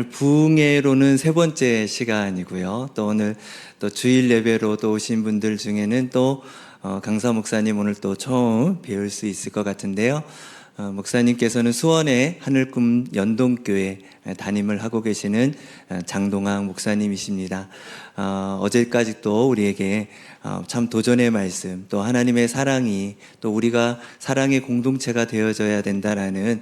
부흥회로는 세 번째 시간이고요. 또 오늘 또 주일 예배로 또 오신 분들 중에는 또 강사 목사님 오늘 또 처음 배울 수 있을 것 같은데요. 목사님께서는 수원의 하늘꿈 연동교회 담임을 하고 계시는 장동학 목사님이십니다. 어제까지 또 우리에게 참 도전의 말씀, 또 하나님의 사랑이 또 우리가 사랑의 공동체가 되어져야 된다라는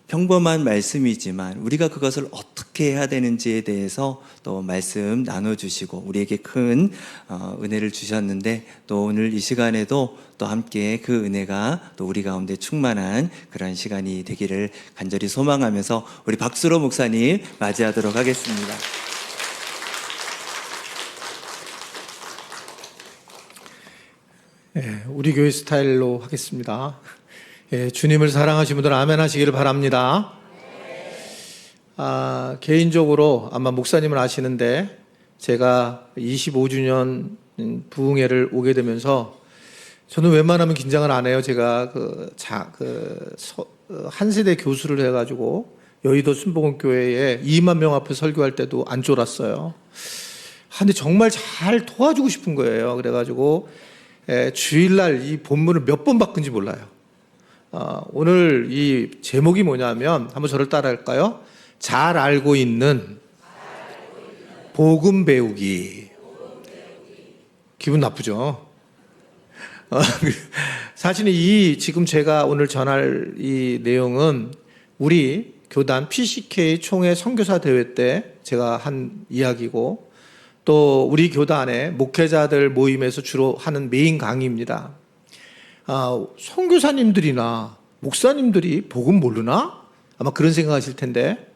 평범한 말씀이지만 우리가 그것을 어떻게 해야 되는지에 대해서 또 말씀 나눠주시고 우리에게 큰 은혜를 주셨는데, 또 오늘 이 시간에도 또 함께 그 은혜가 또 우리 가운데 충만한 그런 시간이 되기를 간절히 소망하면서 우리 박수로 목사님 맞이하도록 하겠습니다. 네, 우리 교회 스타일로 하겠습니다. 주님을 사랑하시는 분들은 아멘 하시기를 바랍니다. 개인적으로 아마 목사님은 아시는데 제가 25주년 부흥회를 오게 되면서 저는 웬만하면 긴장을 안 해요. 제가 한 세대 교수를 해가지고 여의도 순복음교회에 2만 명 앞에 설교할 때도 안 쫄았어요. 근데 정말 잘 도와주고 싶은 거예요. 그래가지고 주일날 이 본문을 몇 번 바꾼지 몰라요. 오늘 이 제목이 뭐냐면 한번 저를 따라할까요? 잘 알고 있는 복음 배우기. 기분 나쁘죠? 사실은 지금 제가 오늘 전할 이 내용은 우리 교단 PCK 총회 선교사 대회 때 제가 한 이야기고, 또 우리 교단의 목회자들 모임에서 주로 하는 메인 강의입니다. 선교사님들이나 목사님들이 복음 모르나? 아마 그런 생각하실 텐데,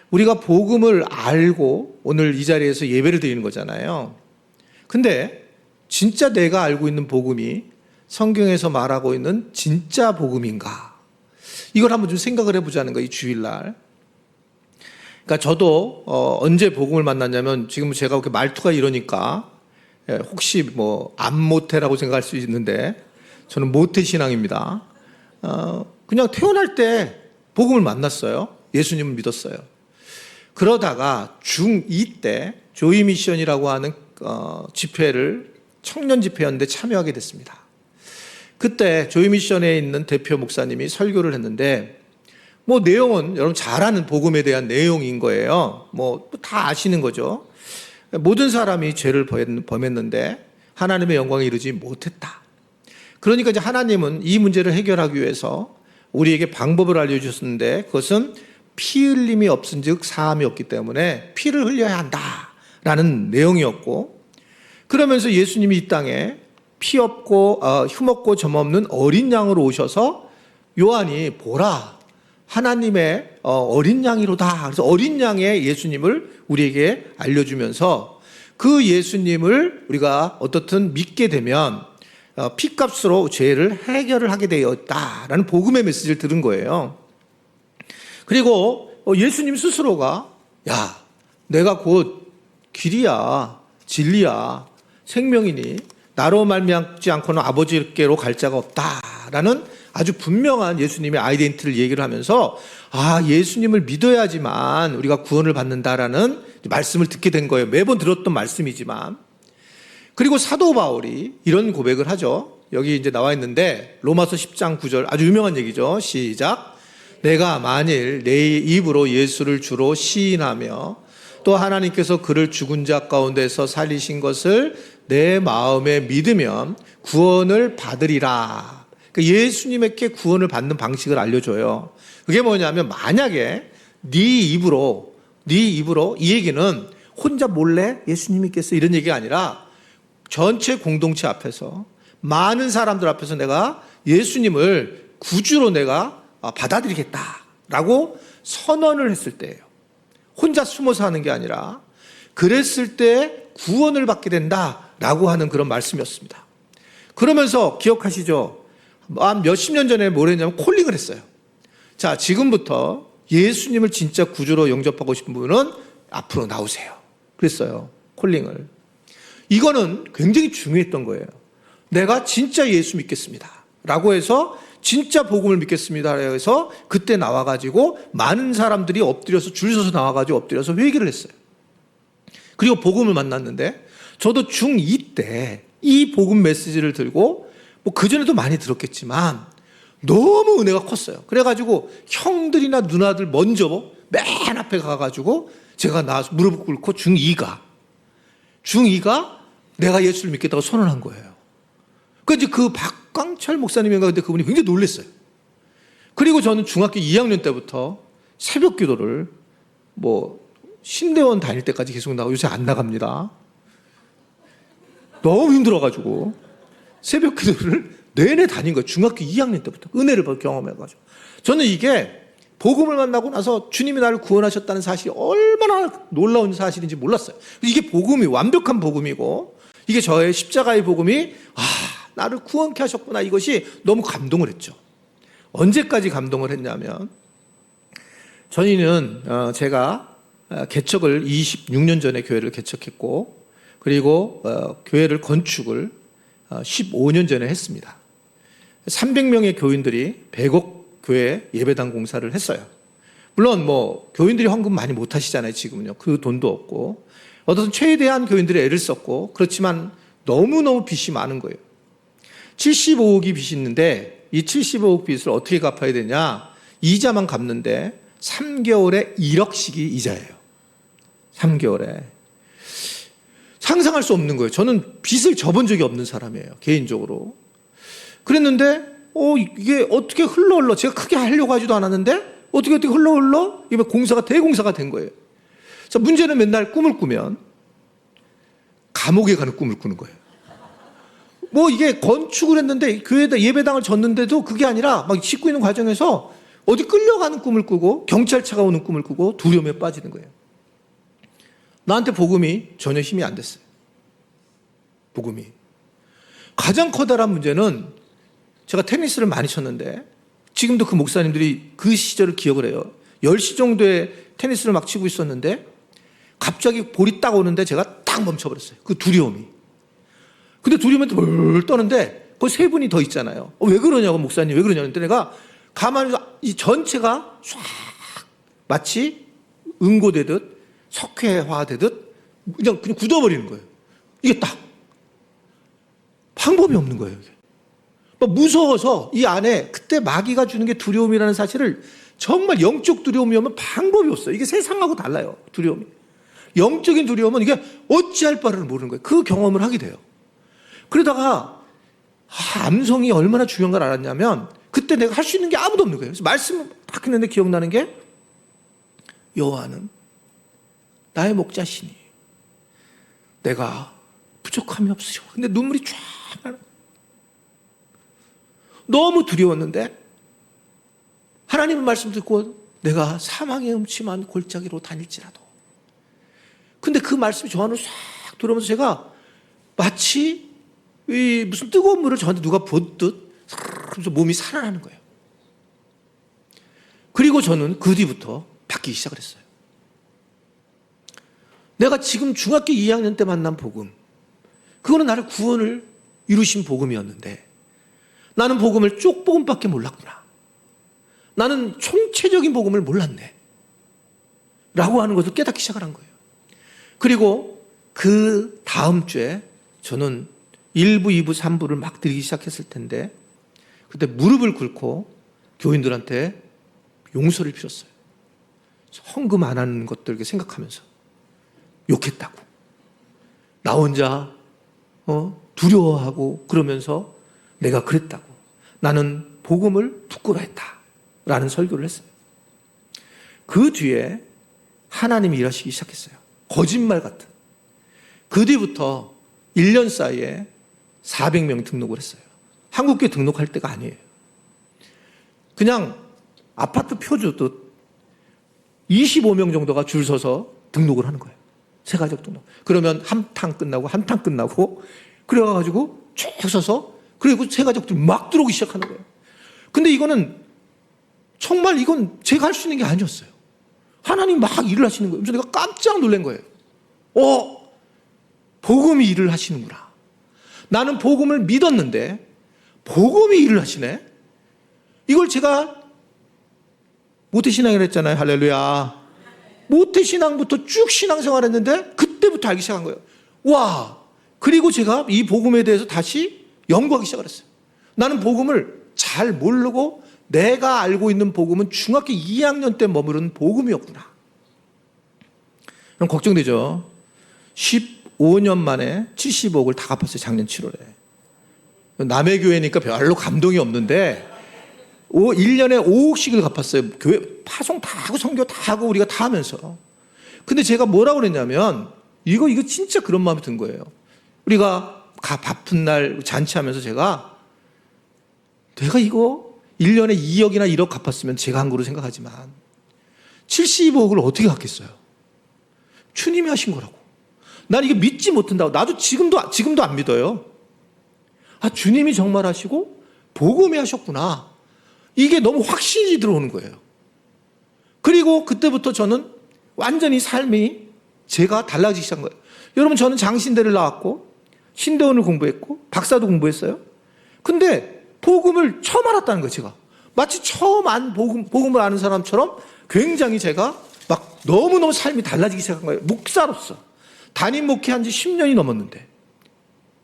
우리가 복음을 알고 오늘 이 자리에서 예배를 드리는 거잖아요. 근데 진짜 내가 알고 있는 복음이 성경에서 말하고 있는 진짜 복음인가? 이걸 한번 좀 생각을 해보자는 거예요, 이 주일날. 그러니까 저도 언제 복음을 만났냐면, 지금 제가 그렇게 말투가 이러니까 혹시 뭐 안모태라고 생각할 수 있는데 저는 모태 신앙입니다. 그냥 태어날 때 복음을 만났어요. 예수님을 믿었어요. 그러다가 중2 때 조이 미션이라고 하는 집회를, 청년 집회였는데 참여하게 됐습니다. 그때 조이 미션에 있는 대표 목사님이 설교를 했는데, 뭐 내용은 여러분 잘 아는 복음에 대한 내용인 거예요. 뭐 다 아시는 거죠. 모든 사람이 죄를 범했는데 하나님의 영광에 이르지 못했다. 그러니까 이제 하나님은 이 문제를 해결하기 위해서 우리에게 방법을 알려주셨는데, 그것은 피 흘림이 없은 즉 사함이 없기 때문에 피를 흘려야 한다라는 내용이었고, 그러면서 예수님이 이 땅에 피 없고 흉없고 점 없는 어린 양으로 오셔서 요한이 보라 하나님의 어린 양이로다. 그래서 어린 양의 예수님을 우리에게 알려주면서 그 예수님을 우리가 어떻든 믿게 되면 피값으로 죄를 해결을 하게 되었다라는 복음의 메시지를 들은 거예요. 그리고 예수님 스스로가 내가 곧 길이야 진리야 생명이니 나로 말미암지 않고는 아버지께로 갈 자가 없다라는 아주 분명한 예수님의 아이덴티티를 얘기를 하면서 예수님을 믿어야지만 우리가 구원을 받는다라는 말씀을 듣게 된 거예요. 매번 들었던 말씀이지만. 그리고 사도 바울이 이런 고백을 하죠. 여기 이제 나와 있는데 로마서 10장 9절 아주 유명한 얘기죠. 시작. 내가 만일 내 입으로 예수를 주로 시인하며 또 하나님께서 그를 죽은 자 가운데서 살리신 것을 내 마음에 믿으면 구원을 받으리라. 그러니까 예수님에게 구원을 받는 방식을 알려줘요. 그게 뭐냐면, 만약에 네 입으로 이 얘기는 혼자 몰래 예수님 믿겠어 이런 얘기가 아니라 전체 공동체 앞에서 많은 사람들 앞에서 내가 예수님을 구주로 내가 받아들이겠다라고 선언을 했을 때예요. 혼자 숨어서 하는 게 아니라 그랬을 때 구원을 받게 된다라고 하는 그런 말씀이었습니다. 그러면서 기억하시죠? 몇십 년 전에 뭘 했냐면 콜링을 했어요. 자, 지금부터 예수님을 진짜 구주로 영접하고 싶은 분은 앞으로 나오세요. 그랬어요. 콜링을. 이거는 굉장히 중요했던 거예요. 내가 진짜 예수 믿겠습니다 라고 해서 진짜 복음을 믿겠습니다 해서 그때 나와가지고 많은 사람들이 엎드려서 줄 서서 나와가지고 엎드려서 회개를 했어요. 그리고 복음을 만났는데 저도 중2 때 이 복음 메시지를 들고 뭐 그전에도 많이 들었겠지만 너무 은혜가 컸어요. 그래가지고 형들이나 누나들 먼저 맨 앞에 가가지고 제가 나와서 무릎을 꿇고 중2가 내가 예수를 믿겠다고 선언한 거예요. 그래서 그 박광철 목사님인가 근데 그분이 굉장히 놀랐어요. 그리고 저는 중학교 2학년 때부터 새벽 기도를 뭐 신대원 다닐 때까지 계속 나가고 요새 안 나갑니다. 너무 힘들어가지고 새벽 기도를 내내 다닌 거예요. 중학교 2학년 때부터 은혜를 경험해가지고. 저는 이게 복음을 만나고 나서 주님이 나를 구원하셨다는 사실이 얼마나 놀라운 사실인지 몰랐어요. 이게 복음이 완벽한 복음이고 이게 저의 십자가의 복음이 나를 구원케 하셨구나, 이것이 너무 감동을 했죠. 언제까지 감동을 했냐면 저희는 제가 개척을 26년 전에 교회를 개척했고 그리고 교회를 건축을 15년 전에 했습니다. 300명의 교인들이 100억 교회 예배당 공사를 했어요. 물론 뭐 교인들이 헌금 많이 못 하시잖아요. 지금은요. 그 돈도 없고 어떤 최대한 교인들이 애를 썼고 그렇지만 너무너무 빚이 많은 거예요. 75억이 빚이 있는데 이 75억 빚을 어떻게 갚아야 되냐, 이자만 갚는데 3개월에 1억씩이 이자예요. 3개월에. 상상할 수 없는 거예요. 저는 빚을 져본 적이 없는 사람이에요, 개인적으로. 그랬는데 이게 어떻게 흘러 제가 크게 하려고 하지도 않았는데 어떻게 흘러 이게 공사가 대공사가 된 거예요. 자, 문제는 맨날 꿈을 꾸면 감옥에 가는 꿈을 꾸는 거예요. 뭐 이게 건축을 했는데 교회에다 예배당을 졌는데도 그게 아니라 막 짓고 있는 과정에서 어디 끌려가는 꿈을 꾸고 경찰차가 오는 꿈을 꾸고 두려움에 빠지는 거예요. 나한테 복음이 전혀 힘이 안 됐어요. 복음이. 가장 커다란 문제는 제가 테니스를 많이 쳤는데 지금도 그 목사님들이 그 시절을 기억을 해요. 10시 정도에 테니스를 막 치고 있었는데 갑자기 볼이 딱 오는데 제가 딱 멈춰버렸어요. 그 두려움이. 근데 두려움한테 뭘 떠는데 거기 세 분이 더 있잖아요. 왜 그러냐고, 목사님 왜 그러냐고. 근데 내가 가만히 이 전체가 쫙 마치 응고되듯 석회화되듯 그냥 굳어버리는 거예요. 이게 딱 방법이 없는 거예요. 이게. 막 무서워서 이 안에 그때 마귀가 주는 게 두려움이라는 사실을, 정말 영적 두려움이 오면 방법이 없어요. 이게 세상하고 달라요. 두려움이. 영적인 두려움은 이게 어찌할 바를 모르는 거예요. 그 경험을 하게 돼요. 그러다가 암송이 얼마나 중요한 걸 알았냐면 그때 내가 할 수 있는 게 아무도 없는 거예요. 그래서 말씀을 딱 했는데 기억나는 게, 여호와는 나의 목자시니 내가 부족함이 없으시오. 근데 눈물이 쫙 나요. 너무 두려웠는데 하나님의 말씀 듣고 내가 사망의 음침한 골짜기로 다닐지라도. 근데 그 말씀이 저 안으로 싹 들어오면서 제가 마치 무슨 뜨거운 물을 저한테 누가 붓듯 그러면서 몸이 살아나는 거예요. 그리고 저는 그 뒤부터 바뀌기 시작을 했어요. 내가 지금 중학교 2학년 때 만난 복음, 그거는 나를 구원을 이루신 복음이었는데 나는 복음을 쪽복음밖에 몰랐구나. 나는 총체적인 복음을 몰랐네. 라고 하는 것을 깨닫기 시작을 한 거예요. 그리고 그 다음 주에 저는 1부, 2부, 3부를 막 드리기 시작했을 텐데 그때 무릎을 꿇고 교인들한테 용서를 빌었어요. 헌금 안 하는 것들 생각하면서 욕했다고. 나 혼자 두려워하고 그러면서 내가 그랬다고. 나는 복음을 부끄러워 했다. 라는 설교를 했어요. 그 뒤에 하나님이 일하시기 시작했어요. 거짓말 같은. 그 뒤부터 1년 사이에 400명 등록을 했어요. 한국교회 등록할 때가 아니에요. 그냥 아파트 표 주듯 25명 정도가 줄 서서 등록을 하는 거예요. 세가족 등록. 그러면 한 탕 끝나고 그래가지고 쭉 서서 그리고 세가족들 막 들어오기 시작하는 거예요. 근데 이거는 정말 이건 제가 할 수 있는 게 아니었어요. 하나님 막 일을 하시는 거예요. 그래서 내가 깜짝 놀란 거예요. 복음이 일을 하시는구나. 나는 복음을 믿었는데 복음이 일을 하시네. 이걸 제가 모태신앙이라 했잖아요. 할렐루야. 모태신앙부터 쭉 신앙생활 했는데 그때부터 알기 시작한 거예요. 와. 그리고 제가 이 복음에 대해서 다시 연구하기 시작을 했어요. 나는 복음을 잘 모르고 내가 알고 있는 복음은 중학교 2학년 때 머무른 복음이었구나. 그럼 걱정되죠. 15년 만에 70억을 다 갚았어요. 작년 7월에. 남의 교회니까 별로 감동이 없는데 1년에 5억씩을 갚았어요. 교회 파송 다 하고 선교 다 하고 우리가 다 하면서. 근데 제가 뭐라고 그랬냐면 이거 진짜 그런 마음이 든 거예요. 우리가 바쁜 날 잔치하면서 내가 이거 1년에 2억이나 1억 갚았으면 제가 한 거로 생각하지만 75억을 어떻게 갚겠어요? 주님이 하신 거라고. 난 이게 믿지 못한다고. 나도 지금도 안 믿어요. 아, 주님이 정말 하시고 복음이 하셨구나. 이게 너무 확신이 들어오는 거예요. 그리고 그때부터 저는 완전히 삶이 제가 달라지기 시작한 거예요. 여러분, 저는 장신대를 나왔고 신대원을 공부했고 박사도 공부했어요. 근데 복음을 처음 알았다는 거예요. 제가 마치 처음 복음을 아는 사람처럼 굉장히 제가 막 너무너무 삶이 달라지기 시작한 거예요. 목사로서 담임 목회한 지 10년이 넘었는데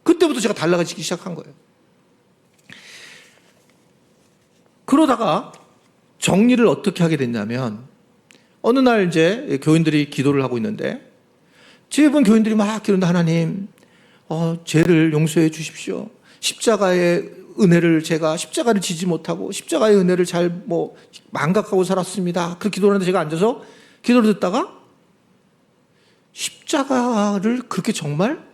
그때부터 제가 달라지기 시작한 거예요. 그러다가 정리를 어떻게 하게 됐냐면 어느 날 이제 교인들이 기도를 하고 있는데 대부분 교인들이 막 기도한다. 하나님, 죄를 용서해 주십시오. 십자가의 은혜를 제가 십자가를 지지 못하고 십자가의 은혜를 잘 망각하고 살았습니다. 그렇게 기도를 하는데 제가 앉아서 기도를 듣다가 십자가를 그렇게 정말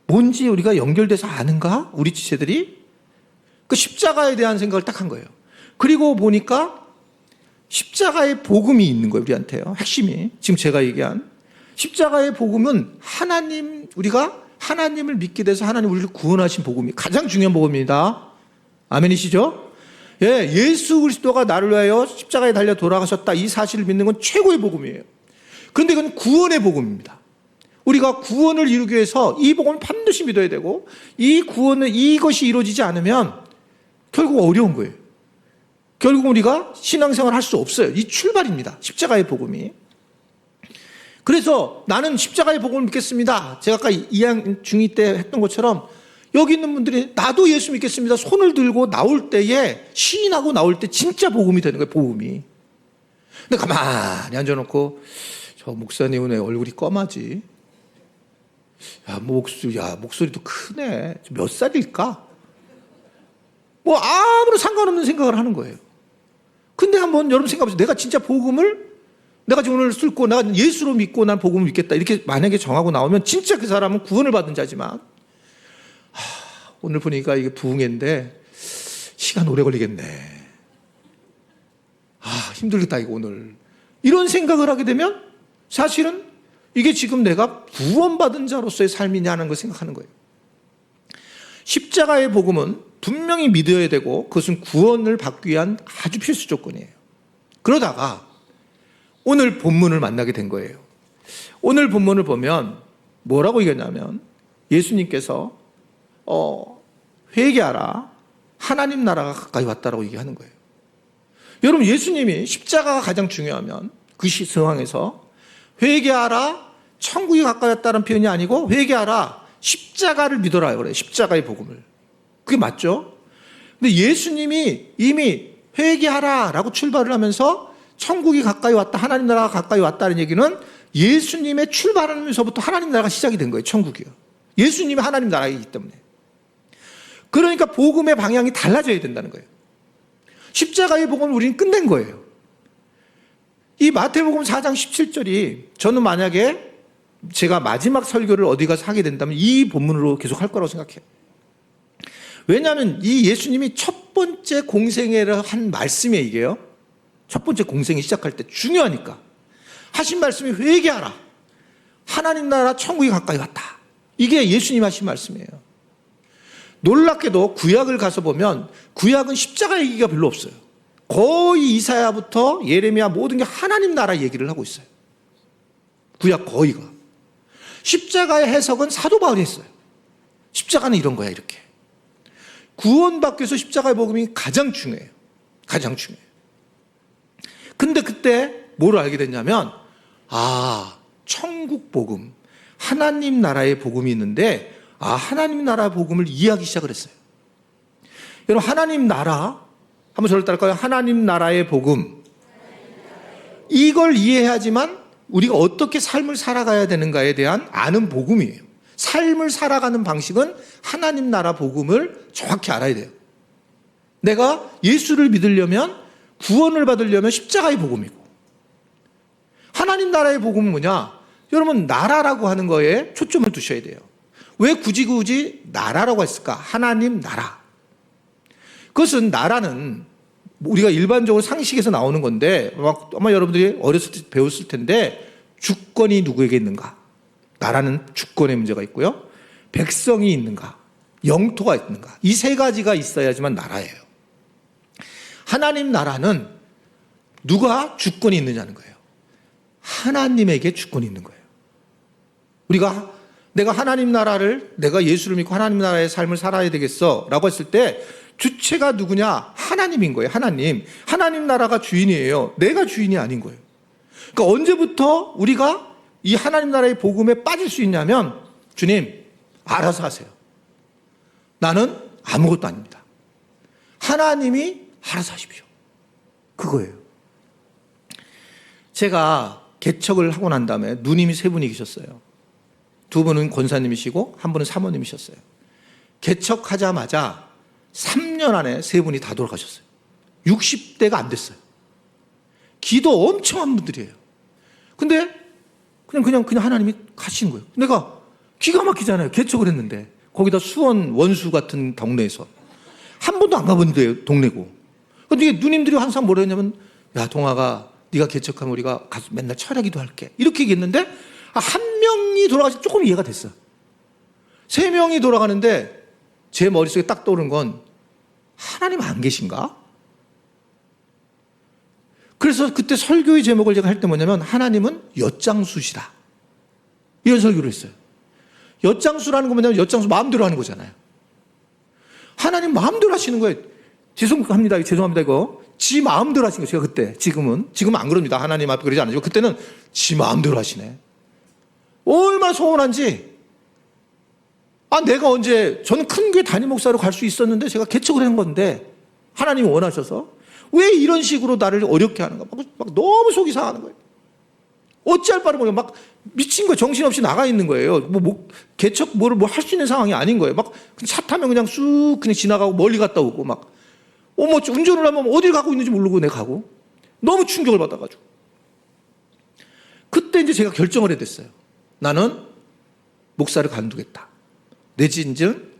뭔지 우리가 연결돼서 아는가? 우리 지체들이 그 십자가에 대한 생각을 딱 한 거예요. 그리고 보니까 십자가의 복음이 있는 거예요. 우리한테요. 핵심이 지금 제가 얘기한 십자가의 복음은 우리가 하나님을 믿게 돼서 하나님 우리를 구원하신 복음이 가장 중요한 복음입니다. 아멘이시죠? 예, 예수 그리스도가 나를 위하여 십자가에 달려 돌아가셨다. 이 사실을 믿는 건 최고의 복음이에요. 그런데 이건 구원의 복음입니다. 우리가 구원을 이루기 위해서 이 복음을 반드시 믿어야 되고 이것이 이루어지지 않으면 결국 어려운 거예요. 결국 우리가 신앙생활을 할 수 없어요. 이 출발입니다. 십자가의 복음이. 그래서 나는 십자가의 복음을 믿겠습니다. 제가 아까 2학 중2 때 했던 것처럼 여기 있는 분들이 나도 예수 믿겠습니다. 손을 들고 나올 때에 시인하고 나올 때 진짜 복음이 되는 거예요. 복음이. 근데 가만히 앉아놓고 저 목사님은 왜 얼굴이 검하지? 목소리도 크네. 몇 살일까? 아무런 상관없는 생각을 하는 거예요. 근데 한번 여러분 생각해보세요. 내가 진짜 복음을 내가 지금 오늘 쓸고 내가 예수로 믿고 난 복음을 믿겠다. 이렇게 만약에 정하고 나오면 진짜 그 사람은 구원을 받은 자지만 오늘 보니까 이게 부흥회인데 시간 오래 걸리겠네. 힘들겠다 이거 오늘. 이런 생각을 하게 되면 사실은 이게 지금 내가 구원받은 자로서의 삶이냐는 걸 생각하는 거예요. 십자가의 복음은 분명히 믿어야 되고 그것은 구원을 받기 위한 아주 필수 조건이에요. 그러다가 오늘 본문을 만나게 된 거예요. 오늘 본문을 보면 뭐라고 얘기하냐면 예수님께서 회개하라. 하나님 나라가 가까이 왔다라고 얘기하는 거예요. 여러분, 예수님이 십자가가 가장 중요하면 그 상황에서 회개하라, 천국이 가까이 왔다는 표현이 아니고 회개하라, 십자가를 믿어라 그래요. 십자가의 복음을. 그게 맞죠? 근데 예수님이 이미 회개하라라고 출발을 하면서 천국이 가까이 왔다, 하나님 나라가 가까이 왔다는 얘기는 예수님의 출발하면서부터 하나님 나라가 시작이 된 거예요. 천국이요. 예수님이 하나님 나라이기 때문에. 그러니까 복음의 방향이 달라져야 된다는 거예요. 십자가의 복음을 우리는 끝낸 거예요. 이 마태복음 4장 17절이 저는 만약에 제가 마지막 설교를 어디 가서 하게 된다면 이 본문으로 계속 할 거라고 생각해요. 왜냐하면 이 예수님이 첫 번째 공생애를 한 말씀이에요. 이게요. 첫 번째 공생이 시작할 때 중요하니까 하신 말씀이 회개하라. 하나님 나라 천국이 가까이 왔다. 이게 예수님 하신 말씀이에요. 놀랍게도 구약을 가서 보면 구약은 십자가 얘기가 별로 없어요. 거의 이사야부터 예레미야 모든 게 하나님 나라 얘기를 하고 있어요. 구약 거의가. 십자가의 해석은 사도 바울이 했어요. 십자가는 이런 거야 이렇게. 구원받기 위해서 십자가의 복음이 가장 중요해요. 가장 중요해요. 근데 그때 뭘 알게 됐냐면, 천국 복음, 하나님 나라의 복음이 있는데, 하나님 나라 복음을 이해하기 시작을 했어요. 여러분, 하나님 나라, 한번 저를 따라할까요? 하나님 나라의 복음. 이걸 이해해야지만 우리가 어떻게 삶을 살아가야 되는가에 대한 아는 복음이에요. 삶을 살아가는 방식은 하나님 나라 복음을 정확히 알아야 돼요. 내가 예수를 믿으려면, 구원을 받으려면 십자가의 복음이고, 하나님 나라의 복음은 뭐냐? 여러분, 나라라고 하는 거에 초점을 두셔야 돼요. 왜 굳이 나라라고 했을까? 하나님 나라. 그것은, 나라는 우리가 일반적으로 상식에서 나오는 건데, 아마 여러분들이 어렸을 때 배웠을 텐데, 주권이 누구에게 있는가? 나라는 주권의 문제가 있고요. 백성이 있는가? 영토가 있는가? 이 세 가지가 있어야지만 나라예요. 하나님 나라는 누가 주권이 있느냐는 거예요. 하나님에게 주권이 있는 거예요. 내가 하나님 나라를, 내가 예수를 믿고 하나님 나라의 삶을 살아야 되겠어 라고 했을 때 주체가 누구냐? 하나님인 거예요. 하나님 나라가 주인이에요. 내가 주인이 아닌 거예요. 그러니까 언제부터 우리가 이 하나님 나라의 복음에 빠질 수 있냐면, 주님 알아서 하세요. 나는 아무것도 아닙니다. 하나님이 알아서 하십시오. 그거예요. 제가 개척을 하고 난 다음에 누님이 세 분이 계셨어요. 두 분은 권사님이시고 한 분은 사모님이셨어요. 개척하자마자 3년 안에 세 분이 다 돌아가셨어요. 60대가 안 됐어요. 기도 엄청 한 분들이에요. 근데 그냥 하나님이 가신 거예요. 내가 기가 막히잖아요. 개척을 했는데. 거기다 수원 원수 같은 동네에서 한 번도 안 가본 동네고. 근데 누님들이 항상 뭐라 했냐면, 야 동아가 네가 개척하면 우리가 가서 맨날 철야기도 할게, 이렇게 얘기했는데, 한 명이 돌아가서 조금 이해가 됐어요. 세 명이 돌아가는데 제 머릿속에 딱 떠오른 건, 하나님 안 계신가? 그래서 그때 설교의 제목을 제가 할 때 뭐냐면, 하나님은 엿장수시다, 이런 설교를 했어요. 엿장수라는 건 뭐냐면, 엿장수 마음대로 하는 거잖아요. 하나님 마음대로 하시는 거예요. 죄송합니다 이거 지 마음대로 하신 거예요. 제가 그때, 지금은 안 그럽니다. 하나님 앞에 그러지 않으시고, 그때는 지 마음대로 하시네. 얼마나 소원한지. 내가 언제, 저는 큰 교회 담임 목사로 갈 수 있었는데 제가 개척을 한 건데, 하나님이 원하셔서 왜 이런 식으로 나를 어렵게 하는가? 막 너무 속이 상하는 거예요. 어찌할 바를 모르고 막 미친 거예요. 정신없이 나가 있는 거예요. 개척 뭐 할 수 있는 상황이 아닌 거예요. 막 차 타면 그냥 쑥 그냥 지나가고 멀리 갔다 오고, 막 운전을 하면 어딜 가고 있는지 모르고 내가 가고, 너무 충격을 받아가지고. 그때 이제 제가 결정을 해야 됐어요. 나는 목사를 간두겠다. 내진즉,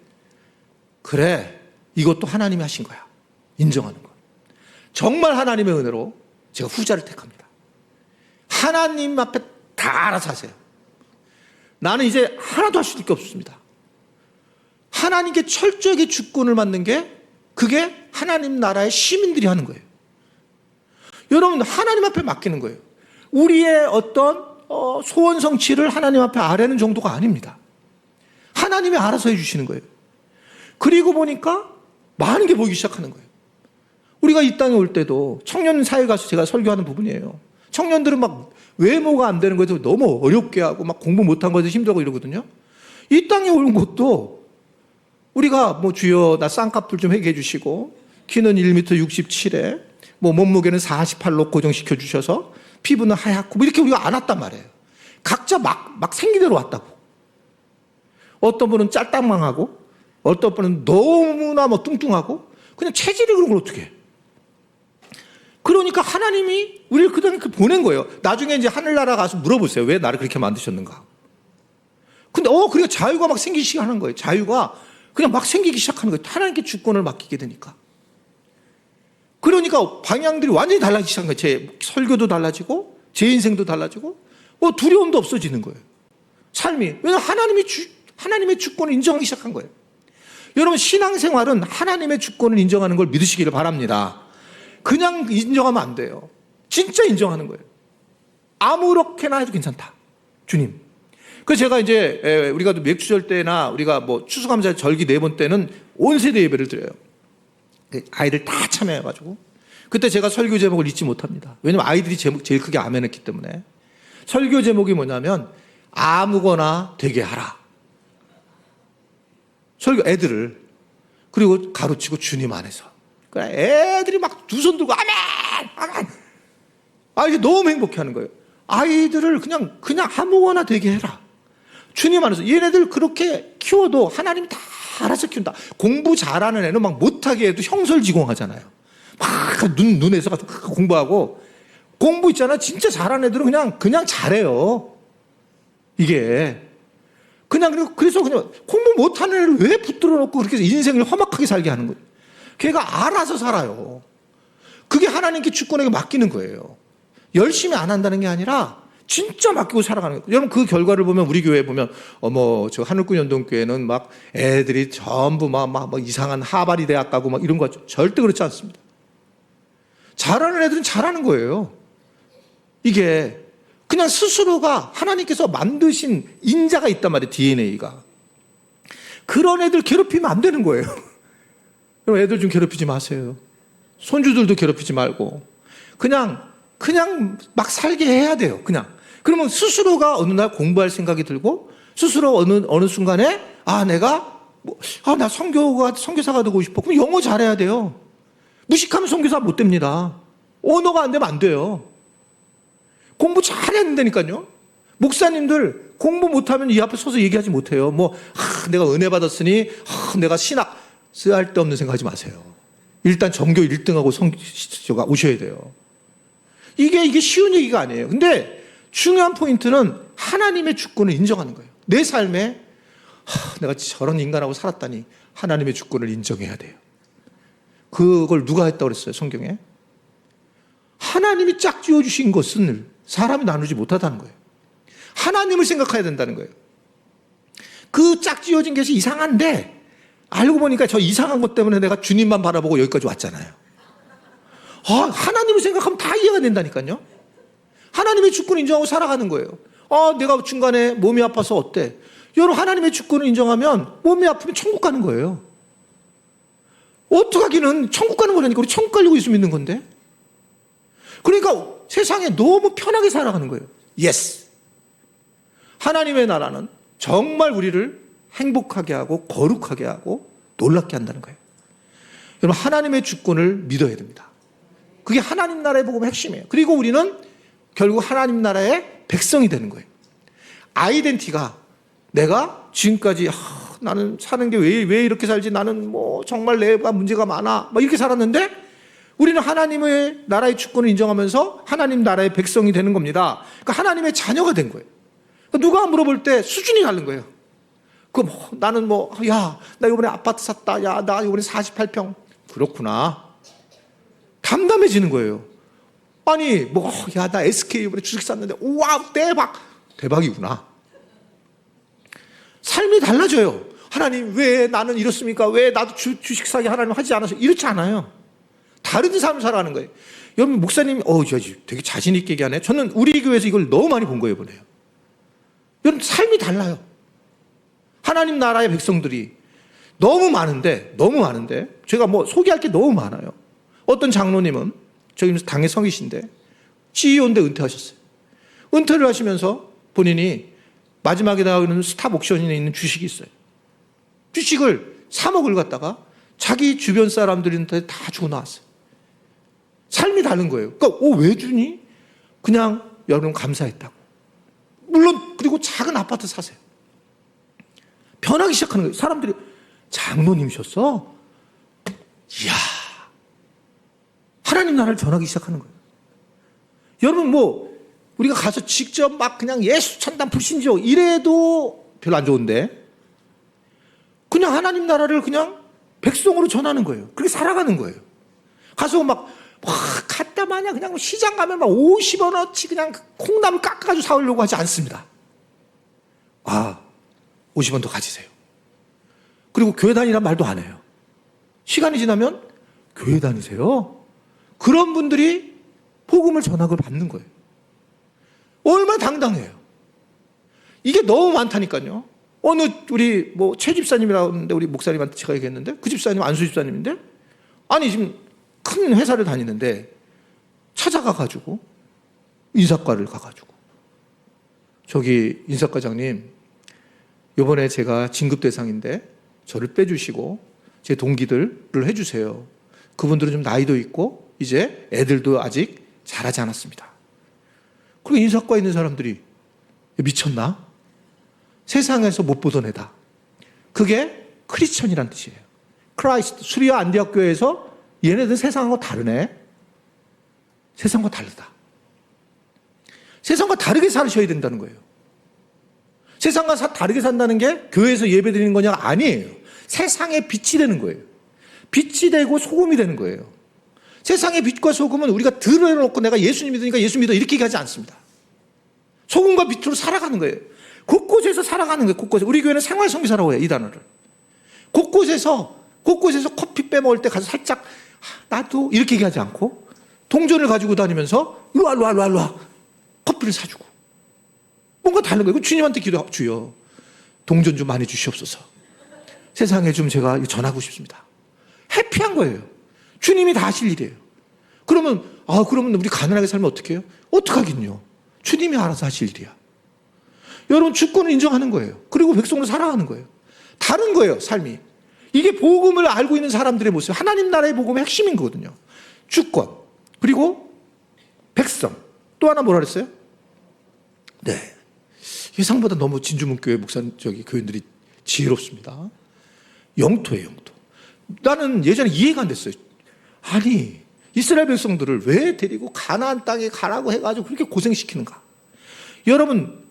그래, 이것도 하나님이 하신 거야. 인정하는 거. 정말 하나님의 은혜로 제가 후자를 택합니다. 하나님 앞에 다 알아서 하세요. 나는 이제 하나도 할 수밖에 없습니다. 하나님께 철저하게 주권을 맡는 게, 그게 하나님 나라의 시민들이 하는 거예요. 여러분, 하나님 앞에 맡기는 거예요. 우리의 어떤 소원 성취를 하나님 앞에 아뢰는 정도가 아닙니다. 하나님이 알아서 해주시는 거예요. 그리고 보니까 많은 게 보이기 시작하는 거예요. 우리가 이 땅에 올 때도, 청년 사회 가서 제가 설교하는 부분이에요. 청년들은 막 외모가 안 되는 거에서 너무 어렵게 하고, 막 공부 못한 거에서 힘들고 이러거든요. 이 땅에 온 것도 우리가 주여 나 쌍꺼풀 좀 회개해 주시고, 키는 1m 67에 몸무게는 48로 고정시켜 주셔서 피부는 하얗고, 이렇게 우리가 안 왔단 말이에요. 각자 막 생기대로 왔다고. 어떤 분은 짤딱망하고, 어떤 분은 너무나 뚱뚱하고, 그냥 체질이 그런 걸 어떻게 해. 그러니까 하나님이 우리를 그 땅에 보낸 거예요. 나중에 이제 하늘나라 가서 물어보세요. 왜 나를 그렇게 만드셨는가? 근데 그러니까 자유가 막 생기기 시작하는 거예요. 자유가 그냥 막 생기기 시작하는 거예요. 하나님께 주권을 맡기게 되니까. 그러니까 방향들이 완전히 달라지기 시작한 거예요. 제 설교도 달라지고, 제 인생도 달라지고, 두려움도 없어지는 거예요. 삶이. 왜냐하면 하나님의 주권을 인정하기 시작한 거예요. 여러분, 신앙생활은 하나님의 주권을 인정하는 걸 믿으시기를 바랍니다. 그냥 인정하면 안 돼요. 진짜 인정하는 거예요. 아무렇게나 해도 괜찮다. 주님. 그래서 제가 이제 우리가 맥주절 때나 우리가 추수감사 절기 4번 때는 온 세대 예배를 드려요. 아이들 다 참여해가지고. 그때 제가 설교 제목을 잊지 못합니다. 왜냐면 아이들이 제일 크게 아멘했기 때문에. 설교 제목이 뭐냐면 아무거나 되게 하라. 설교 애들을 그리고 가르치고 주님 안에서. 애들이 막 두 손 들고 아멘! 아멘! 이게 너무 행복해하는 거예요. 아이들을 그냥 아무거나 되게 해라. 주님 안에서. 얘네들 그렇게 키워도 하나님이 다 알아서 키운다. 공부 잘하는 애는 막 못하게 해도 형설지공하잖아요. 막 눈에서 공부하고. 공부 있잖아. 진짜 잘하는 애들은 그냥 잘해요. 이게. 그래서 그냥 공부 못하는 애를 왜 붙들어 놓고 그렇게 인생을 험악하게 살게 하는 거예요. 걔가 알아서 살아요. 그게 하나님께 주권에게 맡기는 거예요. 열심히 안 한다는 게 아니라 진짜 맡기고 살아가는 거예요. 여러분 그 결과를 보면 우리 교회 보면 저 하늘꾼 연동교회는 막 애들이 전부 막 이상한 하바리 대학 가고 막 이런 거 절대 그렇지 않습니다. 잘하는 애들은 잘하는 거예요. 이게 그냥 스스로가 하나님께서 만드신 인자가 있단 말이에요. DNA가. 그런 애들 괴롭히면 안 되는 거예요. 그럼 애들 좀 괴롭히지 마세요. 손주들도 괴롭히지 말고 그냥 막 살게 해야 돼요. 그러면 스스로가 어느 날 공부할 생각이 들고 스스로 어느 순간에 나 선교사가 되고 싶어. 그럼 영어 잘해야 돼요. 무식하면 선교사 못 됩니다. 언어가 안 되면 안 돼요. 공부 잘해야 된다니까요. 목사님들 공부 못하면 이 앞에 서서 얘기하지 못해요. 내가 은혜 받았으니 내가 신학 쓸데없는 생각하지 마세요. 일단 전교 1등하고 성교가 오셔야 돼요. 이게 쉬운 얘기가 아니에요. 근데 중요한 포인트는 하나님의 주권을 인정하는 거예요. 내 삶에 내가 저런 인간하고 살았다니 하나님의 주권을 인정해야 돼요. 그걸 누가 했다고 그랬어요, 성경에? 하나님이 짝 지어주신 것은 사람이 나누지 못하다는 거예요. 하나님을 생각해야 된다는 거예요. 그 짝 지어진 것이 이상한데 알고 보니까 저 이상한 것 때문에 내가 주님만 바라보고 여기까지 왔잖아요. 하나님을 생각하면 다 이해가 된다니까요. 하나님의 주권을 인정하고 살아가는 거예요. 내가 중간에 몸이 아파서 어때? 여러분 하나님의 주권을 인정하면 몸이 아프면 천국 가는 거예요. 어떡하기는 천국 가는 거라니까. 우리 천국 가려고 있으면 있는 건데. 그러니까 세상에 너무 편하게 살아가는 거예요. 예스. 하나님의 나라는 정말 우리를 행복하게 하고 거룩하게 하고 놀랍게 한다는 거예요. 여러분 하나님의 주권을 믿어야 됩니다. 그게 하나님 나라의 복음의 핵심이에요. 그리고 우리는 결국 하나님 나라의 백성이 되는 거예요. 아이덴티가 내가 지금까지 나는 사는 게 왜 이렇게 살지? 나는 정말 내가 문제가 많아. 이렇게 살았는데 우리는 하나님의 나라의 주권을 인정하면서 하나님 나라의 백성이 되는 겁니다. 그러니까 하나님의 자녀가 된 거예요. 그러니까 누가 물어볼 때 수준이 다른 거예요. 나는 나 이번에 아파트 샀다. 나 이번에 48평. 그렇구나. 담담해지는 거예요. 아니, 나 SK 이번에 주식 샀는데, 우와, 대박! 대박이구나. 삶이 달라져요. 하나님, 왜 나는 이렇습니까? 왜 나도 주식 사기 하나님 하지 않아서? 이렇지 않아요. 다른 삶을 살아가는 거예요. 여러분, 목사님이, 되게 자신있게 얘기하네. 저는 우리 교회에서 이걸 너무 많이 본 거예요, 이번에요. 여러분, 삶이 달라요. 하나님 나라의 백성들이 너무 많은데, 제가 소개할 게 너무 많아요. 어떤 장로님은 저희 당의 성이신데 CEO인데 은퇴하셨어요. 은퇴를 하시면서 본인이 마지막에 나오는 스탑 옥션에 있는 주식이 있어요. 주식을 3억을 갖다가 자기 주변 사람들한테 다 주고 나왔어요. 삶이 다른 거예요. 그러니까 왜 주니? 그냥 여러분 감사했다고. 물론 그리고 작은 아파트 사세요. 변하기 시작하는 거예요. 사람들이 장로님이셨어? 이야. 하나님 나라를 전하기 시작하는 거예요. 여러분 우리가 가서 직접 그냥 예수 천당 불신지요 이래도 별로 안 좋은데 그냥 하나님 나라를 그냥 백성으로 전하는 거예요. 그렇게 살아가는 거예요. 가서 갖다 마냥 그냥 시장 가면 50원어치 그냥 콩나물 깎아가지고 사오려고 하지 않습니다. 50원 더 가지세요. 그리고 교회 다니란 말도 안 해요. 시간이 지나면 교회 다니세요. 그런 분들이 복음을 전학을 받는 거예요. 얼마나 당당해요. 이게 너무 많다니까요. 우리 최 집사님이라고 하는데 우리 목사님한테 제가 얘기했는데 그 집사님 안수 집사님인데 지금 큰 회사를 다니는데 찾아가가지고 인사과를 가가지고 저기 인사과장님 이번에 제가 진급 대상인데 저를 빼주시고 제 동기들을 해주세요. 그분들은 좀 나이도 있고 이제 애들도 아직 자라지 않았습니다. 그리고 인사과에 있는 사람들이 미쳤나? 세상에서 못 보던 애다. 그게 크리스천이란 뜻이에요. 크라이스트, 수리아 안디옥 교회에서 얘네들 세상하고 다르네. 세상과 다르다. 세상과 다르게 사셔야 된다는 거예요. 세상과 다르게 산다는 게 교회에서 예배 드리는 거냐가 아니에요. 세상의 빛이 되는 거예요. 빛이 되고 소금이 되는 거예요. 세상의 빛과 소금은 우리가 들어놓고 내가 예수님 믿으니까 예수 믿어 이렇게 얘기하지 않습니다. 소금과 빛으로 살아가는 거예요. 곳곳에서 살아가는 거예요. 곳곳에. 우리 교회는 생활성교사라고 해요. 이 단어를. 곳곳에서 커피 빼먹을 때 가서 살짝 나도 이렇게 얘기하지 않고 동전을 가지고 다니면서 일로 와 커피를 사주고 뭔가 다른 거예요. 주님한테 기도하고 주여 동전 좀 많이 주시옵소서. 세상에 좀 제가 전하고 싶습니다. 해피한 거예요. 주님이 다 하실 일이에요. 그러면 우리 가난하게 살면 어떻게 해요? 어떡하긴요. 주님이 알아서 하실 일이야. 여러분 주권을 인정하는 거예요. 그리고 백성으로 살아가는 거예요. 다른 거예요. 삶이. 이게 복음을 알고 있는 사람들의 모습. 하나님 나라의 복음의 핵심인 거거든요. 주권 그리고 백성. 또 하나 뭐라 그랬어요? 네. 예상보다 너무 진주문교회 교인들이 지혜롭습니다. 영토예요, 영토. 나는 예전에 이해가 안 됐어요. 아니, 이스라엘 백성들을 왜 데리고 가나안 땅에 가라고 해가지고 그렇게 고생시키는가? 여러분,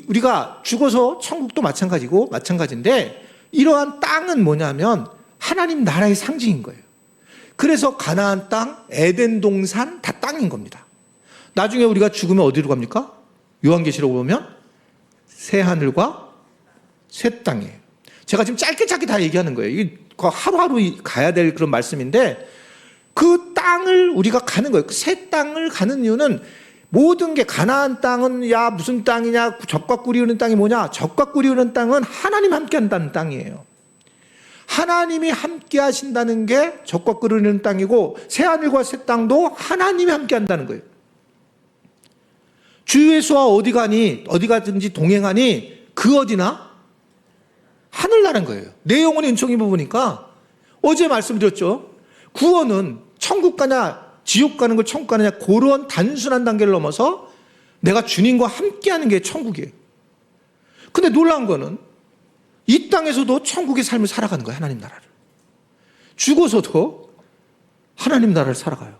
우리가 죽어서 천국도 마찬가지인데, 이러한 땅은 뭐냐면 하나님 나라의 상징인 거예요. 그래서 가나안 땅, 에덴 동산 다 땅인 겁니다. 나중에 우리가 죽으면 어디로 갑니까? 요한계시록 보면 새 하늘과 새 땅이에요. 제가 지금 짧게 다 얘기하는 거예요. 이게 하루하루 가야 될 그런 말씀인데 그 땅을 우리가 가는 거예요. 그 새 땅을 가는 이유는 모든 게 가나안 땅은 야 무슨 땅이냐 젖과 꿀이 흐르는 땅이 뭐냐 젖과 꿀이 흐르는 땅은 하나님 함께 한다는 땅이에요. 하나님이 함께 하신다는 게 젖과 꿀이 흐르는 땅이고 새 하늘과 새 땅도 하나님이 함께 한다는 거예요. 주 예수와 어디 가든지 동행하니 그 어디나 하늘나라는 거예요. 내 영혼이 은총이 보니까 어제 말씀드렸죠. 구원은 천국 가냐 지옥 가는 걸 천국 가느냐 그런 단순한 단계를 넘어서 내가 주님과 함께하는 게 천국이에요. 근데 놀라운 거는 이 땅에서도 천국의 삶을 살아가는 거예요. 하나님 나라를. 죽어서도 하나님 나라를 살아가요.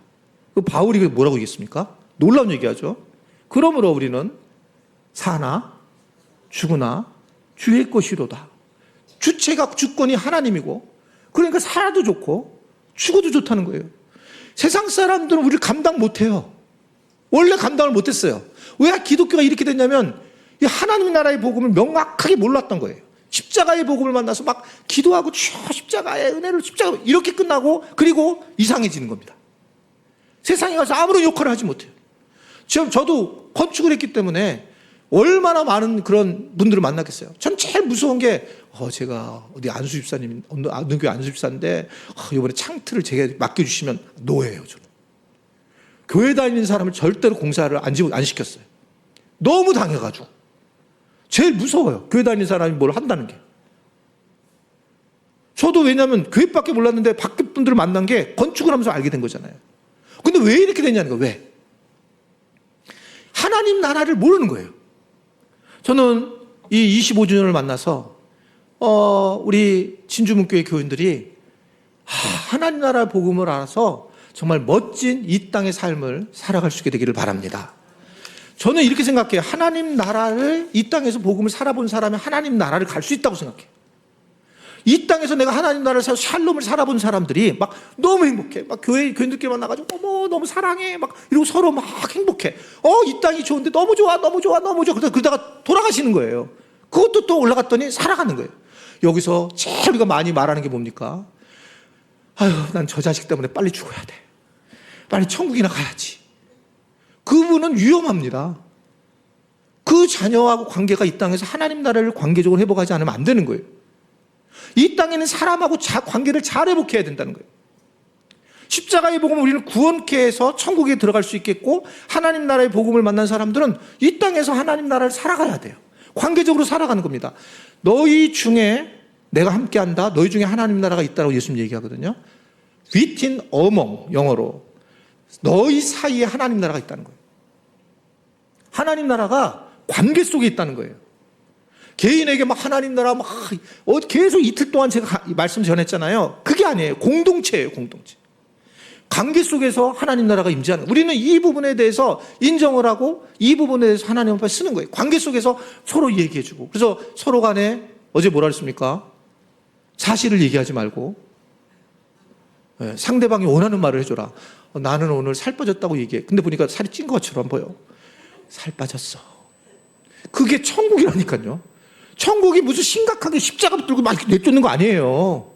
바울이 뭐라고 얘기했습니까? 놀라운 얘기하죠. 그러므로 우리는 사나 죽으나 주의 것이로다. 주체가 주권이 하나님이고 그러니까 살아도 좋고 죽어도 좋다는 거예요. 세상 사람들은 우리를 감당 못해요. 원래 감당을 못했어요. 왜 기독교가 이렇게 됐냐면 이 하나님 나라의 복음을 명확하게 몰랐던 거예요. 십자가의 복음을 만나서 막 기도하고 십자가의 은혜를 십자가 이렇게 끝나고 그리고 이상해지는 겁니다. 세상에 가서 아무런 역할을 하지 못해요. 지금 저도 건축을 했기 때문에 얼마나 많은 그런 분들을 만났겠어요. 전 제일 무서운 게 제가 어디 안수집사님 어느 교회 안수집사인데 이번에 창틀을 제가 맡겨주시면 노예예요. 저는 교회 다니는 사람을 절대로 공사를 안 시켰어요. 너무 당해가지고 제일 무서워요. 교회 다니는 사람이 뭘 한다는 게. 저도 왜냐하면 교회밖에 몰랐는데 밖에 분들을 만난 게 건축을 하면서 알게 된 거잖아요. 근데 왜 이렇게 됐냐는 거예요. 왜? 하나님 나라를 모르는 거예요. 저는 이 25주년을 만나서 우리 진주문교회 교인들이 하나님 나라 복음을 알아서 정말 멋진 이 땅의 삶을 살아갈 수 있게 되기를 바랍니다. 저는 이렇게 생각해요. 하나님 나라를 이 땅에서 복음을 살아본 사람이 하나님 나라를 갈 수 있다고 생각해요. 이 땅에서 내가 하나님 나라를 샬롬을 살아본 사람들이 막 너무 행복해. 막 교인들끼리 만나가지고 어머 너무 사랑해. 막 이러고 서로 막 행복해. 이 땅이 좋은데 너무 좋아. 그러다가 돌아가시는 거예요. 그것도 또 올라갔더니 살아가는 거예요. 여기서 제일 우리가 많이 말하는 게 뭡니까? 난 저 자식 때문에 빨리 죽어야 돼. 빨리 천국이나 가야지. 그분은 위험합니다. 그 자녀하고 관계가 이 땅에서 하나님 나라를 관계적으로 회복하지 않으면 안 되는 거예요. 이 땅에는 사람하고 관계를 잘 회복해야 된다는 거예요. 십자가의 복음을 우리는 구원케 해서 천국에 들어갈 수 있겠고, 하나님 나라의 복음을 만난 사람들은 이 땅에서 하나님 나라를 살아가야 돼요. 관계적으로 살아가는 겁니다. 너희 중에 내가 함께한다. 너희 중에 하나님 나라가 있다고 예수님 얘기하거든요. within among, 영어로 너희 사이에 하나님 나라가 있다는 거예요. 하나님 나라가 관계 속에 있다는 거예요. 개인에게 막 하나님 나라 막 계속 이틀 동안 제가 말씀 전했잖아요. 그게 아니에요. 공동체예요, 공동체. 관계 속에서 하나님 나라가 임재하는 거예요. 우리는 이 부분에 대해서 인정을 하고 이 부분에 대해서 하나님 앞에 쓰는 거예요. 관계 속에서 서로 얘기해주고. 그래서 서로 간에 어제 뭐라 그랬습니까? 사실을 얘기하지 말고 상대방이 원하는 말을 해줘라. 나는 오늘 살 빠졌다고 얘기해. 근데 보니까 살이 찐 것처럼 보여. 살 빠졌어. 그게 천국이라니까요. 천국이 무슨 심각하게 십자가 붙들고 막 이렇게 내쫓는 거 아니에요.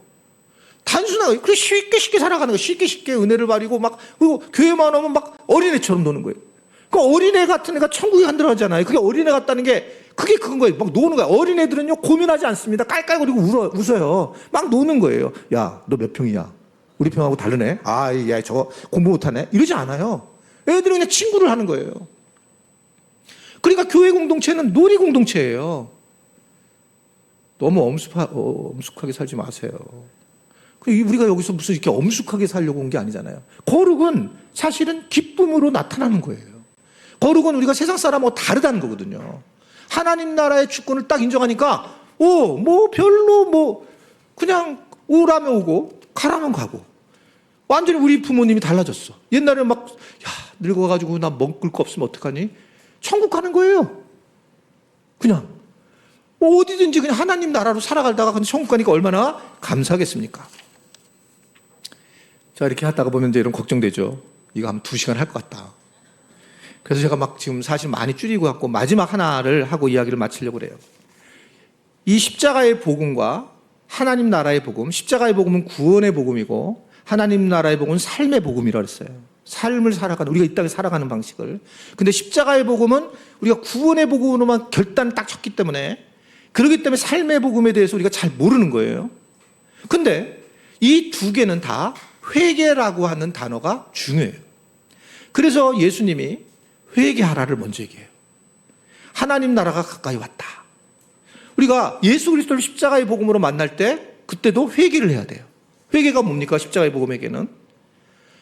단순하게, 그래 쉽게 살아가는 거예요. 쉽게 은혜를 바리고 막, 그리고 교회만 오면 막 어린애처럼 노는 거예요. 그 어린애 같은 애가 천국에 안 들어가잖아요. 그게 어린애 같다는 게, 그게 그건 거예요. 막 노는 거예요. 어린애들은요, 고민하지 않습니다. 깔깔거리고 웃어요. 막 노는 거예요. 야, 너 몇 평이야? 우리 평하고 다르네? 아, 야, 저거 공부 못하네? 이러지 않아요. 애들은 그냥 친구를 하는 거예요. 그러니까 교회 공동체는 놀이 공동체예요. 너무 엄숙하게 살지 마세요. 우리가 여기서 무슨 이렇게 엄숙하게 살려고 온 게 아니잖아요. 거룩은 사실은 기쁨으로 나타나는 거예요. 거룩은 우리가 세상 사람하고 다르다는 거거든요. 하나님 나라의 주권을 딱 인정하니까, 별로 그냥 오라면 오고, 가라면 가고. 완전히 우리 부모님이 달라졌어. 옛날에 막, 늙어가지고 나 먹을 거 없으면 어떡하니? 천국 가는 거예요. 그냥. 어디든지 그냥 하나님 나라로 살아가다가 근데 천국 가니까 얼마나 감사하겠습니까? 자, 이렇게 하다가 보면 이제 이런 걱정되죠. 이거 한 2시간 할 것 같다. 그래서 제가 막 지금 사실 많이 줄이고 갖고 마지막 하나를 하고 이야기를 마치려고 그래요. 이 십자가의 복음과 하나님 나라의 복음, 십자가의 복음은 구원의 복음이고 하나님 나라의 복음은 삶의 복음이라고 했어요. 삶을 살아가는, 우리가 이 땅에 살아가는 방식을. 근데 십자가의 복음은 우리가 구원의 복음으로만 결단을 딱 쳤기 때문에, 그렇기 때문에 삶의 복음에 대해서 우리가 잘 모르는 거예요. 근데 이 두 개는 다 회개라고 하는 단어가 중요해요. 그래서 예수님이 회개하라를 먼저 얘기해요. 하나님 나라가 가까이 왔다. 우리가 예수 그리스도를 십자가의 복음으로 만날 때 그때도 회개를 해야 돼요. 회개가 뭡니까? 십자가의 복음에게는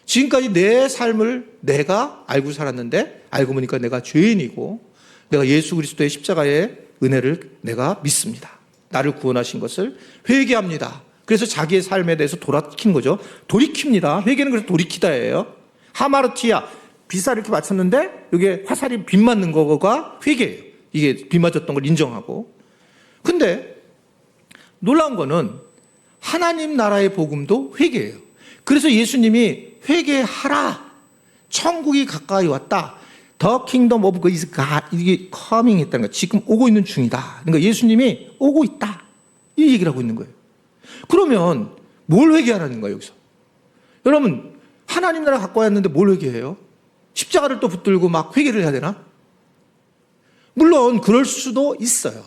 지금까지 내 삶을 내가 알고 살았는데 알고 보니까 내가 죄인이고 내가 예수 그리스도의 십자가의 은혜를 내가 믿습니다. 나를 구원하신 것을 회개합니다. 그래서 자기의 삶에 대해서 돌이킨 거죠. 돌이킵니다. 회개는 그래서 돌이키다예요. 하마르티아, 비사를 이렇게 맞췄는데 이게 화살이 빗 맞는 거가 회개예요. 이게 빗 맞았던 걸 인정하고. 근데 놀라운 거는 하나님 나라의 복음도 회개예요. 그래서 예수님이 회개하라. 천국이 가까이 왔다. The kingdom of God is God. 이게 coming 했다는 거예요. 지금 오고 있는 중이다. 그러니까 예수님이 오고 있다. 이 얘기를 하고 있는 거예요. 그러면 뭘 회개하라는 거예요, 여기서? 여러분, 하나님 나라 갖고 왔는데 뭘 회개해요? 십자가를 또 붙들고 막 회개를 해야 되나? 물론 그럴 수도 있어요.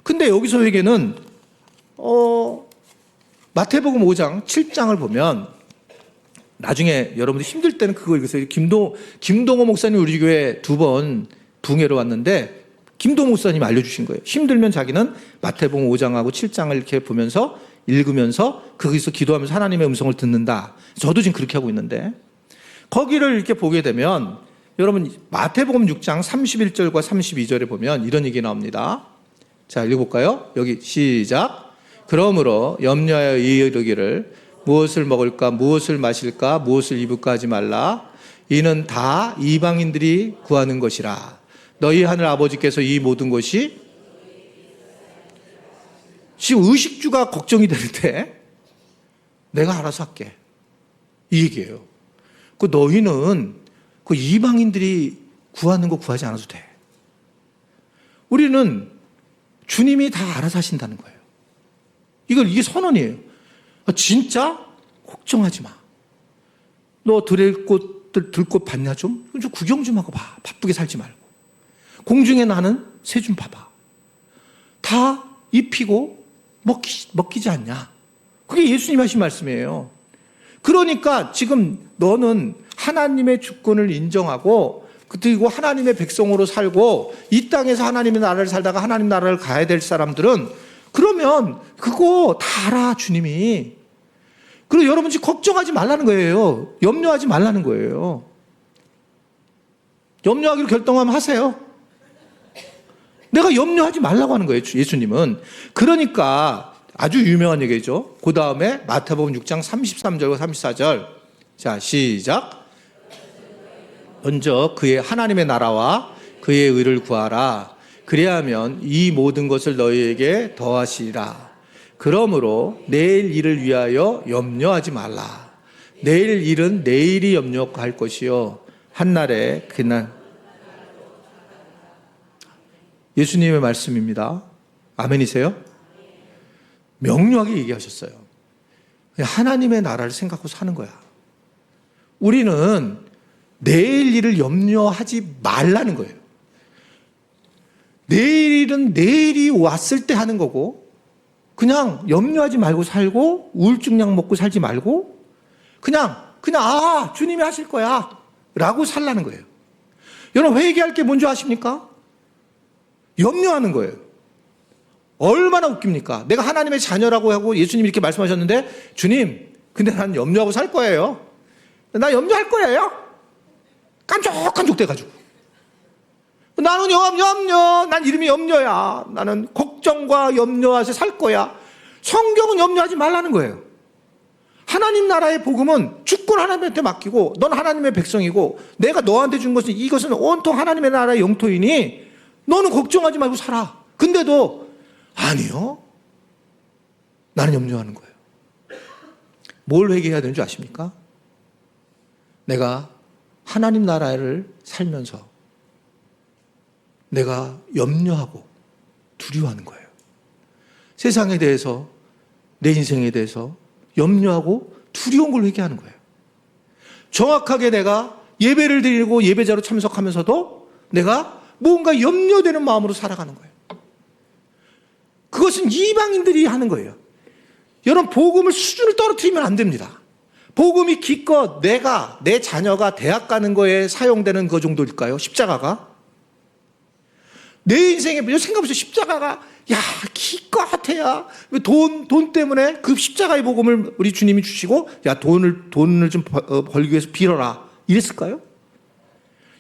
근데 여기서 회개는 마태복음 5장, 7장을 보면 나중에 여러분들 힘들 때는 그거 읽으세요. 김동호 목사님 우리 교회 2번 붕해로 왔는데 김동호 목사님이 알려주신 거예요. 힘들면 자기는 마태복음 5장하고 7장을 이렇게 보면서 읽으면서 거기서 기도하면서 하나님의 음성을 듣는다. 저도 지금 그렇게 하고 있는데 거기를 이렇게 보게 되면 여러분 마태복음 6장 31절과 32절에 보면 이런 얘기 나옵니다. 자, 읽어볼까요? 여기 시작. 그러므로 염려하여 이르기를 무엇을 먹을까, 무엇을 마실까, 무엇을 입을까 하지 말라. 이는 다 이방인들이 구하는 것이라. 너희 하늘 아버지께서 이 모든 것이 지금 의식주가 걱정이 되는데 내가 알아서 할게. 이 얘기예요. 그 너희는 그 이방인들이 구하는 거 구하지 않아도 돼. 우리는 주님이 다 알아서 하신다는 거예요. 이게 선언이에요. 진짜 걱정하지 마. 너 들꽃 봤냐 좀? 좀 구경 좀 하고 봐. 바쁘게 살지 말고. 공중에 나는 새 좀 봐봐. 다 입히고 먹히지 않냐? 그게 예수님 하신 말씀이에요. 그러니까 지금 너는 하나님의 주권을 인정하고 그리고 하나님의 백성으로 살고 이 땅에서 하나님의 나라를 살다가 하나님 나라를 가야 될 사람들은 그러면 그거 다 알아, 주님이. 그리고 여러분 지금 걱정하지 말라는 거예요. 염려하지 말라는 거예요. 염려하기로 결정하면 하세요. 내가 염려하지 말라고 하는 거예요, 예수님은. 그러니까 아주 유명한 얘기죠. 그 다음에 마태복음 6장 33절과 34절. 자, 시작. 먼저 그의 하나님의 나라와 그의 의를 구하라. 그리하면 이 모든 것을 너희에게 더하시리라. 그러므로 내일 일을 위하여 염려하지 말라. 내일 일은 내일이 염려할 것이요 한날에 그날. 예수님의 말씀입니다. 아멘이세요? 명료하게 얘기하셨어요. 하나님의 나라를 생각하고 사는 거야. 우리는 내일 일을 염려하지 말라는 거예요. 내일은 내일이 왔을 때 하는 거고, 그냥 염려하지 말고 살고 우울증약 먹고 살지 말고 그냥 주님이 하실 거야 라고 살라는 거예요. 여러분, 회개할 게 뭔지 아십니까? 염려하는 거예요. 얼마나 웃깁니까? 내가 하나님의 자녀라고 하고 예수님이 이렇게 말씀하셨는데, 주님, 근데 난 염려하고 살 거예요. 나 염려할 거예요. 깐족깐족 돼가지고. 나는 난 이름이 염려야. 나는 걱정과 염려하서 살 거야. 성경은 염려하지 말라는 거예요. 하나님 나라의 복음은 주권 하나님한테 맡기고, 넌 하나님의 백성이고, 내가 너한테 준 것은 이것은 온통 하나님의 나라의 영토이니 너는 걱정하지 말고 살아. 근데도 아니요, 나는 염려하는 거예요. 뭘 회개해야 되는 줄 아십니까? 내가 하나님 나라를 살면서 내가 염려하고 두려워하는 거예요. 세상에 대해서, 내 인생에 대해서 염려하고 두려운 걸 회개하는 거예요. 정확하게 내가 예배를 드리고 예배자로 참석하면서도 내가 뭔가 염려되는 마음으로 살아가는 거예요. 그것은 이방인들이 하는 거예요. 여러분, 복음을 수준을 떨어뜨리면 안 됩니다. 복음이 기껏 내 자녀가 대학 가는 거에 사용되는 그 정도일까요? 십자가가? 내 인생에 생각해보세요. 십자가가 기껏해야 돈 때문에 그 십자가의 복음을 우리 주님이 주시고 돈을 좀 벌기 위해서 빌어라 이랬을까요?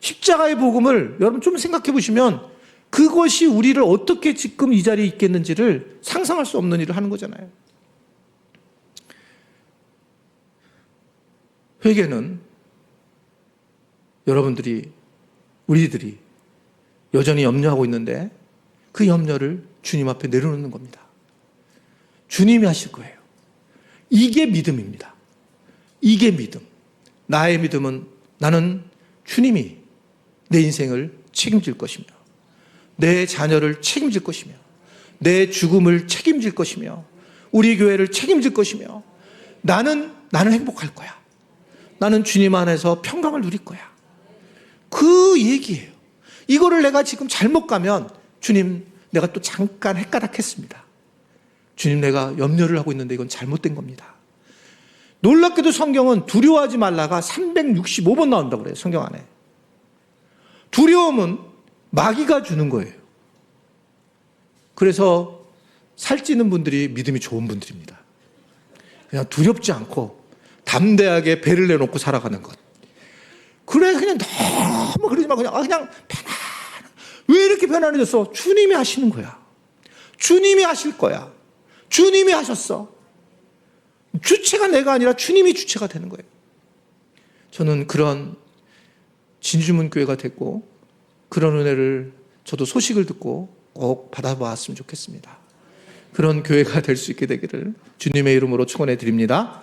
십자가의 복음을 여러분 좀 생각해 보시면 그것이 우리를 어떻게 지금 이 자리에 있겠는지를 상상할 수 없는 일을 하는 거잖아요. 회개는 우리들이 여전히 염려하고 있는데 그 염려를 주님 앞에 내려놓는 겁니다. 주님이 하실 거예요. 이게 믿음입니다. 이게 믿음. 나의 믿음은 나는 주님이 내 인생을 책임질 것이며, 내 자녀를 책임질 것이며, 내 죽음을 책임질 것이며, 우리 교회를 책임질 것이며, 나는 행복할 거야. 나는 주님 안에서 평강을 누릴 거야. 그 얘기예요. 이거를 내가 지금 잘못 가면, 주님, 내가 또 잠깐 헷가닥했습니다. 주님, 내가 염려를 하고 있는데 이건 잘못된 겁니다. 놀랍게도 성경은 두려워하지 말라가 365번 나온다고 그래요, 성경 안에. 두려움은 마귀가 주는 거예요. 그래서 살찌는 분들이 믿음이 좋은 분들입니다. 그냥 두렵지 않고 담대하게 배를 내놓고 살아가는 것. 그래, 그냥 너무 그러지 말고 그냥 편안. 왜 이렇게 편안해졌어? 주님이 하시는 거야. 주님이 하실 거야. 주님이 하셨어. 주체가 내가 아니라 주님이 주체가 되는 거예요. 저는 그런 진주문 교회가 됐고, 그런 은혜를 저도 소식을 듣고 꼭 받아보았으면 좋겠습니다. 그런 교회가 될 수 있게 되기를 주님의 이름으로 축원해 드립니다.